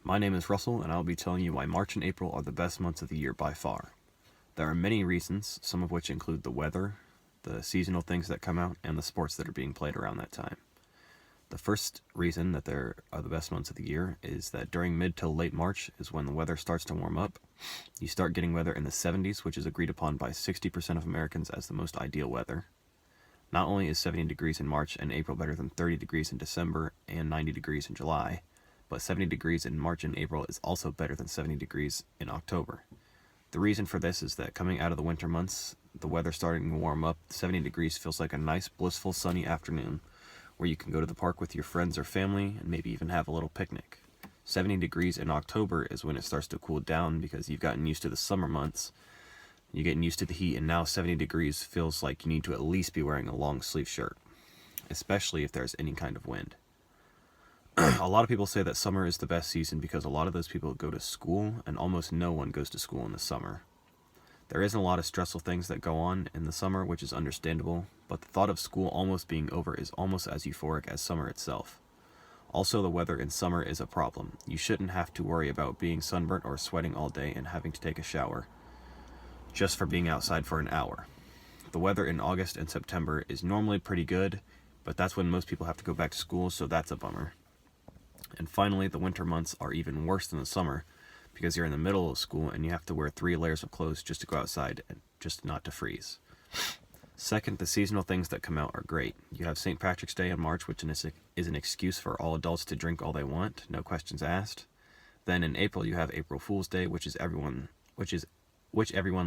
My name is Russell, and I'll be telling you why March and April are the best months of the year by far. There are many reasons, some of which include the weather, the seasonal things that come out, and the sports that are being played around that time. The first reason that there are the best months of the year is that during mid till late March is when the weather starts to warm up. You start getting weather in the 70s, which is agreed upon by 60% of Americans as the most ideal weather. Not only is 70 degrees in March and April better than 30 degrees in December and 90 degrees in July, but 70 degrees in March and April is also better than 70 degrees in October. The reason for this is that coming out of the winter months, the weather starting to warm up, 70 degrees feels like a nice, blissful, sunny afternoon where you can go to the park with your friends or family and maybe even have a little picnic. 70 degrees in October is when it starts to cool down because you've gotten used to the summer months. You're getting used to the heat, and now 70 degrees feels like you need to at least be wearing a long sleeve shirt, especially if there's any kind of wind. A lot of people say that summer is the best season because a lot of those people go to school, and almost no one goes to school in the summer. There isn't a lot of stressful things that go on in the summer, which is understandable, but the thought of school almost being over is almost as euphoric as summer itself. Also, the weather in summer is a problem. You shouldn't have to worry about being sunburnt or sweating all day and having to take a shower just for being outside for an hour. The weather in August and September is normally pretty good, but that's when most people have to go back to school, so that's a bummer. And finally, the winter months are even worse than the summer because you're in the middle of school and you have to wear 3 layers of clothes just to go outside and just not to freeze. Second, the seasonal things that come out are great. You have St. Patrick's Day in March, which is an excuse for all adults to drink all they want, no questions asked. Then in April, you have April Fool's Day, which everyone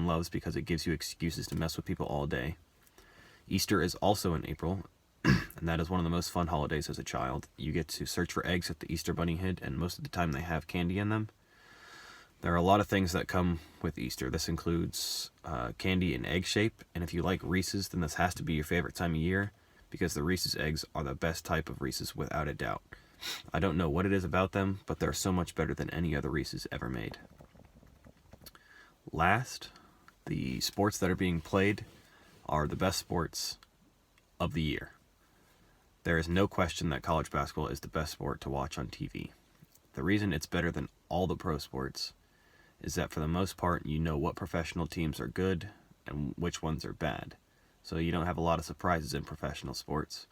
loves because it gives you excuses to mess with people all day. Easter is also in April, and that is one of the most fun holidays as a child. You get to search for eggs that the Easter Bunny hid, and most of the time they have candy in them. There are a lot of things that come with Easter. This includes candy in egg shape, and if you like Reese's, then this has to be your favorite time of year because the Reese's eggs are the best type of Reese's without a doubt. I don't know what it is about them, but they're so much better than any other Reese's ever made. Last, the sports that are being played are the best sports of the year. There is no question that college basketball is the best sport to watch on TV. The reason it's better than all the pro sports is that for the most part, you know what professional teams are good and which ones are bad. So you don't have a lot of surprises in professional sports.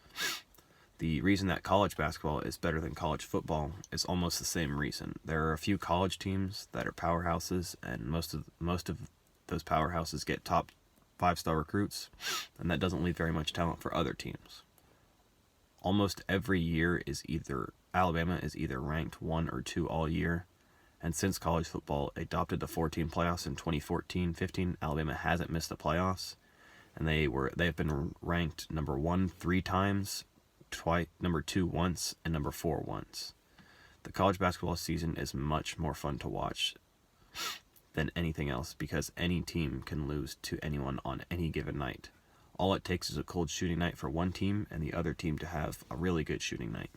The reason that college basketball is better than college football is almost the same reason. There are a few college teams that are powerhouses, and most of those powerhouses get top 5-star recruits, and that doesn't leave very much talent for other teams. Almost every year Alabama is either ranked 1 or 2 all year, and since college football adopted the 14 playoffs in 2014-15, Alabama hasn't missed the playoffs, and they've been ranked number 1 3 times, number 2 once, and number 4 once. The college basketball season is much more fun to watch than anything else because any team can lose to anyone on any given night. All it takes is a cold shooting night for one team and the other team to have a really good shooting night.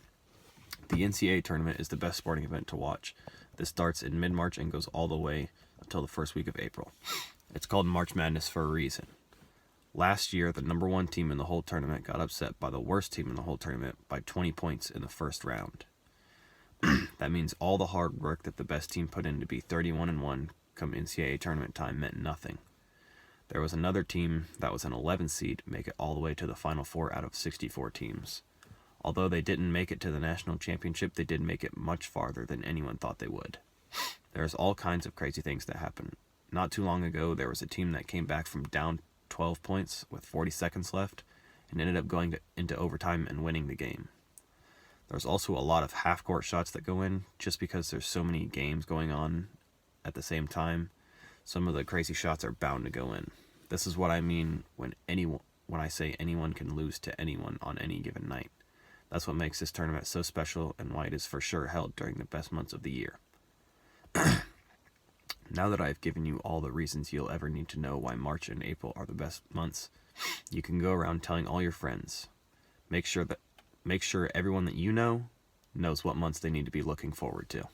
The NCAA tournament is the best sporting event to watch. This starts in mid-March and goes all the way until the first week of April. It's called March Madness for a reason. Last year, the number 1 team in the whole tournament got upset by the worst team in the whole tournament by 20 points in the first round. That means all the hard work that the best team put in to be 31-1 come NCAA tournament time meant nothing. There was another team that was an 11 seed make it all the way to the Final Four out of 64 teams. Although they didn't make it to the national championship, they did make it much farther than anyone thought they would. There's all kinds of crazy things that happen. Not too long ago, there was a team that came back from down 12 points with 40 seconds left and ended up going into overtime and winning the game. There's also a lot of half-court shots that go in just because there's so many games going on at the same time. Some of the crazy shots are bound to go in. This is what I mean when I say anyone can lose to anyone on any given night. That's what makes this tournament so special and why it is for sure held during the best months of the year. Now that I've given you all the reasons you'll ever need to know why March and April are the best months, you can go around telling all your friends. Make sure everyone that you know knows what months they need to be looking forward to.